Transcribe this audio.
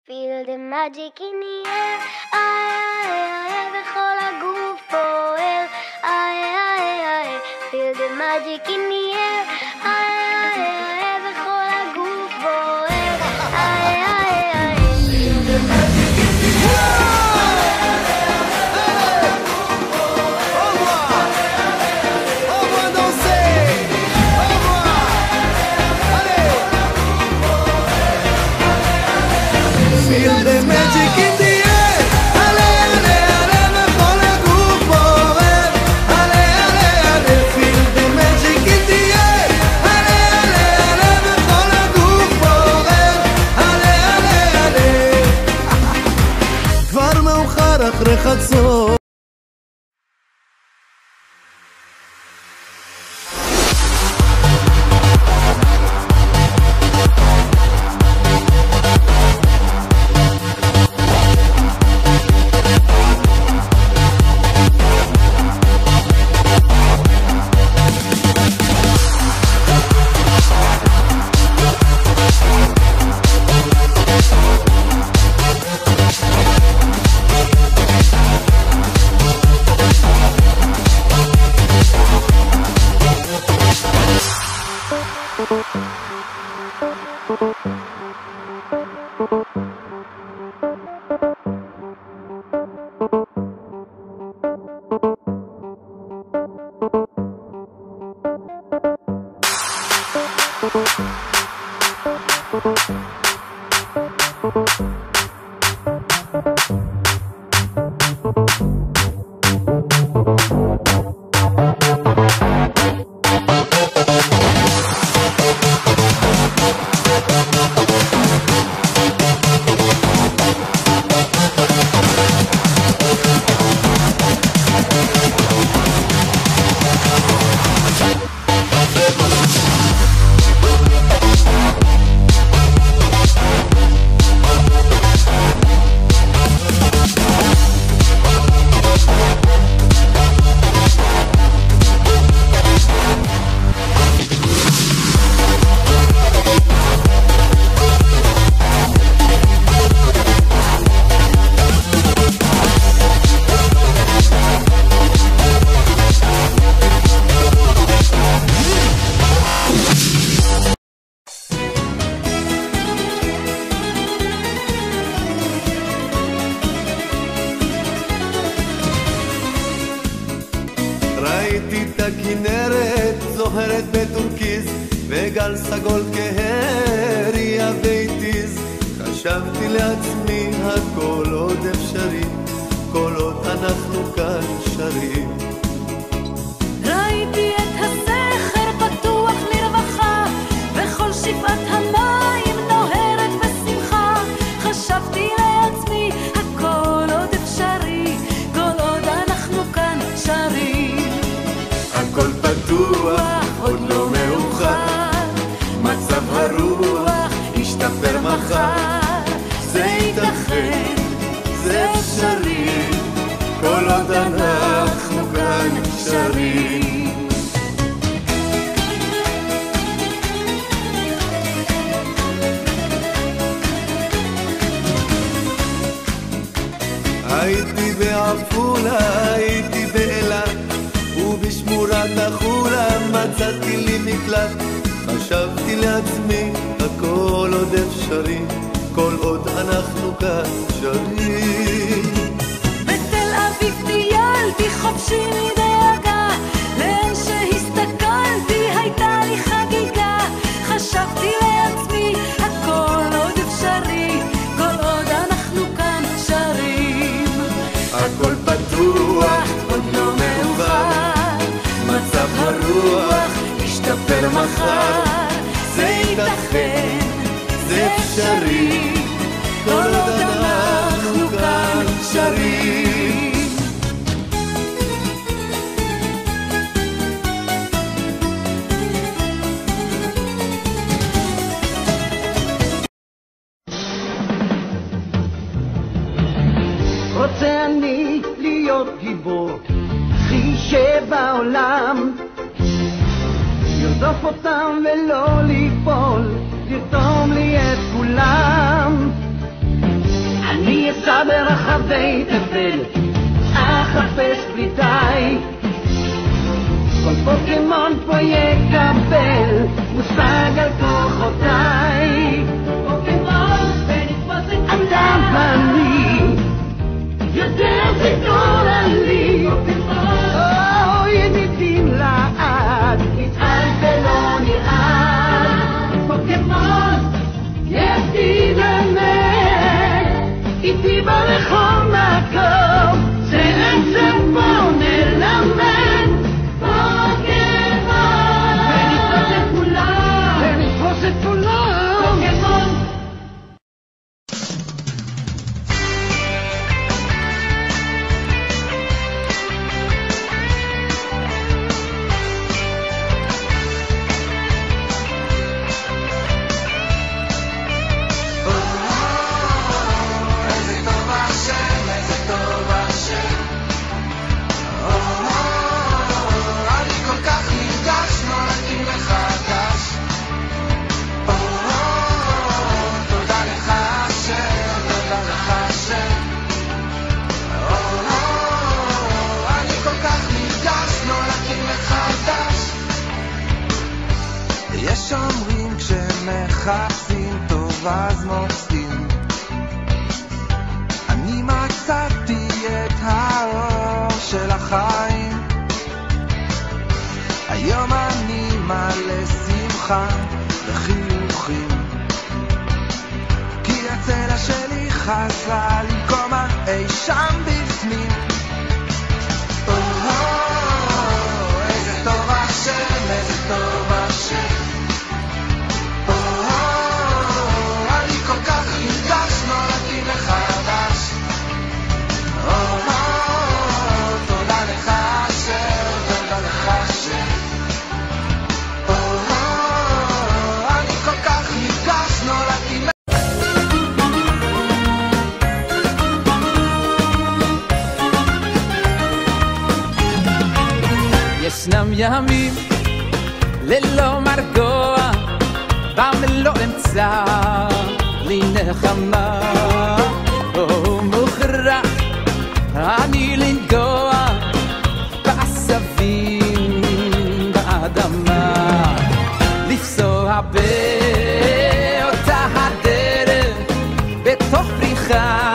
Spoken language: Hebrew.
Feel the magic in the air, וכל הגוף פועל, Feel the magic in the air, וכל הגוף פועל, Feel the magic in the air. Feel the magic in the air, ale ale ale וכל הגוף בוער, ale ale ale. Feel the magic in the air, ale ale ale וכל הגוף בוער, ale ale ale. כבר מאוחר אחרי חצות. ראיתי את הכנרת זוהרת בטורקיז וגל סגול כהריה והתיז. חשבתי לעצמי הכל עוד אפשרי כל עוד אנחנו כאן שרים. ראיתי את הסכר פתוח לרווחה וכל שפעת המים נוהרת בשמחה. חשבתי לעצמי הכל עוד אפשרי כל עוד אנחנו כאן שרים. הכל פתוח, עוד לא מאוחר, מצב הרוח ישתפר מחר. זה ייתכן, זה אפשרי, כל עוד אנחנו כאן שרים. הייתי בעפולה, הייתי באילת ובשמורת החולה מצאתי לי מקלט. חשבתי לעצמי הכל עוד אפשרי כל עוד אנחנו כאן שרים. בתל אביב טיילתי חופשי מדאגה, לאן שהסתכלתי הייתה לי חגיגה. חשבתי לעצמי הכל עוד אפשרי כל עוד אנחנו כאן שרים. הכל פתוח, עוד לא מאוחר, מצב הרוח ישתפר מחר. זה ייתכן, זה אפשרי, כל עוד אנחנו כאן שרים. רוצה אני להיות גיבור הכי שבעולם, לרדוף אותם ולא ליפול, לרתום לי את כולם. אסע ברחבי תבל, אחפש בלי די. כל פוקימון פה יקבל מושג על כוחותיי. פוקימון ונתפוס את אדם ואני יותר סיפור עלי. פוקימון ידידים לעד, נתעל ולא נרעד. פוקימון ידיד אמת, איתי ברחוב מקום, שעצם בו נלמד. פוקימון ונתפוס את כולם, ונתפוס את כולם. פוקימון יש אומרים כשמחפשים טוב אז מוצאים, אני מצאתי את האור של החיים. היום אני מלא שמחה וחיוכים, כי הצלע שלי חזרה למקום אי שם בפנים. איזה טוב השם, איזה טוב השם. ישנם ימים ללא מרגוע, במלוא אמצע לי נחמה. מוכרח אני לנגוע בעשבים באדמה, לפסוע באותה הדרך בתוך פריחה